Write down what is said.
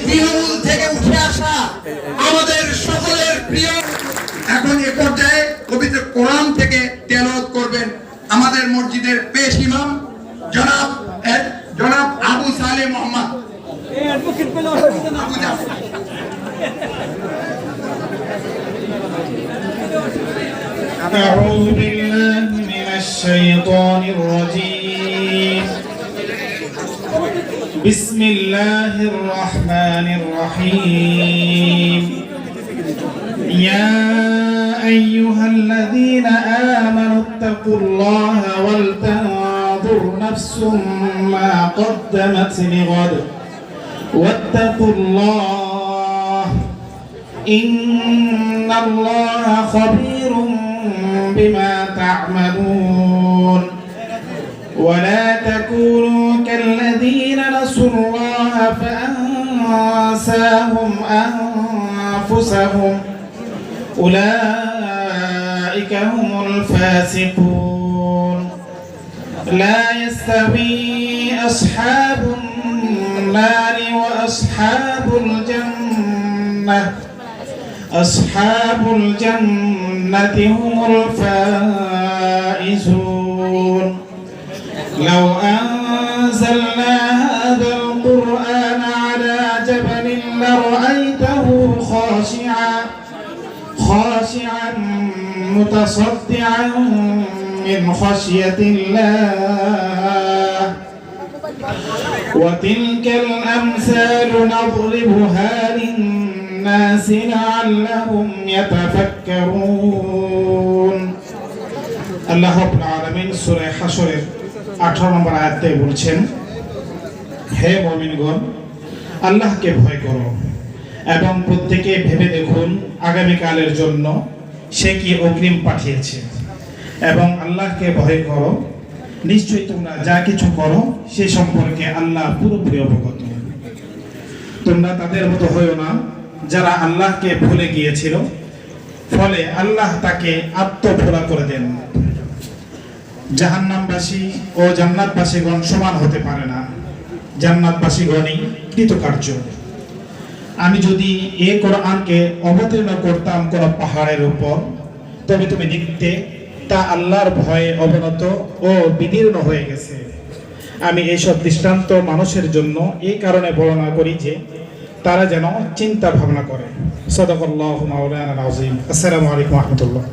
তৃণমূল থেকে উঠে আসা আমাদের সকলের প্রিয়। এখন এ পর্যায়ে পবিত্র কোরআন থেকে তেলাওয়াত করবেন আমাদের মসজিদের পেশ ইমাম জনাব আবু সালেহ মোহাম্মদ। أعوذ بالله من الشيطان الرجيم بسم الله الرحمن الرحيم يا أيها الذين آمنوا اتقوا الله ولتنظر نفس ما قدمت لغد واتقوا الله إن الله خبير بما تعملون ولا تكونوا كالذين نسوا الله فأنساهم أنفسهم أولئك هم الفاسقون لا يستوي أصحاب النار وأصحاب الجنة أصحاب الجنة هم الفائزون لو أنزلنا هذا القرآن على جبل لرأيته خاشعا متصدعا من خشية الله وتلك الأمثال نضربها للناس لعلهم يتفكرون আল্লাহ রাব্বুল আলামিন সূরা হাশরের 18 নম্বর আয়াতে বলছেন, হে মুমিনগণ, আল্লাহকে ভয় করো এবং প্রত্যেকে ভেবে দেখুন আগামীকালের জন্য সে কি অগ্রিম পাঠিয়েছে, এবং আল্লাহকে ভয় করো, নিশ্চয়ই তোমরা যা কিছু করো সে সম্পর্কে আল্লাহ পুরোপুরি অবগত। তোমরা তাদের মতো হইও না যারা আল্লাহকে ভুলে গিয়েছিল, ফলে আল্লাহ তাকে আত্মভোলা করে দেন। জাহান্নামবাসী ও জান্নাতবাসীগণ সমান হতে পারে না, জান্নাতবাসীগণই কৃতকার্য। আমি যদি এ কোরআনকে অবতীর্ণ করতাম কোন পাহাড়ের উপর, তবে তুমি দেখতে তা আল্লাহর ভয়ে অবনত ও বিদীর্ণ হয়ে গেছে। আমি এইসব দৃষ্টান্ত মানুষের জন্য এই কারণে বর্ণনা করি যে তারা যেন চিন্তা ভাবনা করে। সাদাকাল্লাহু মাওলানা আল-আযীম। আসসালামু আলাইকুম ওয়া রাহমাতুল্লাহ।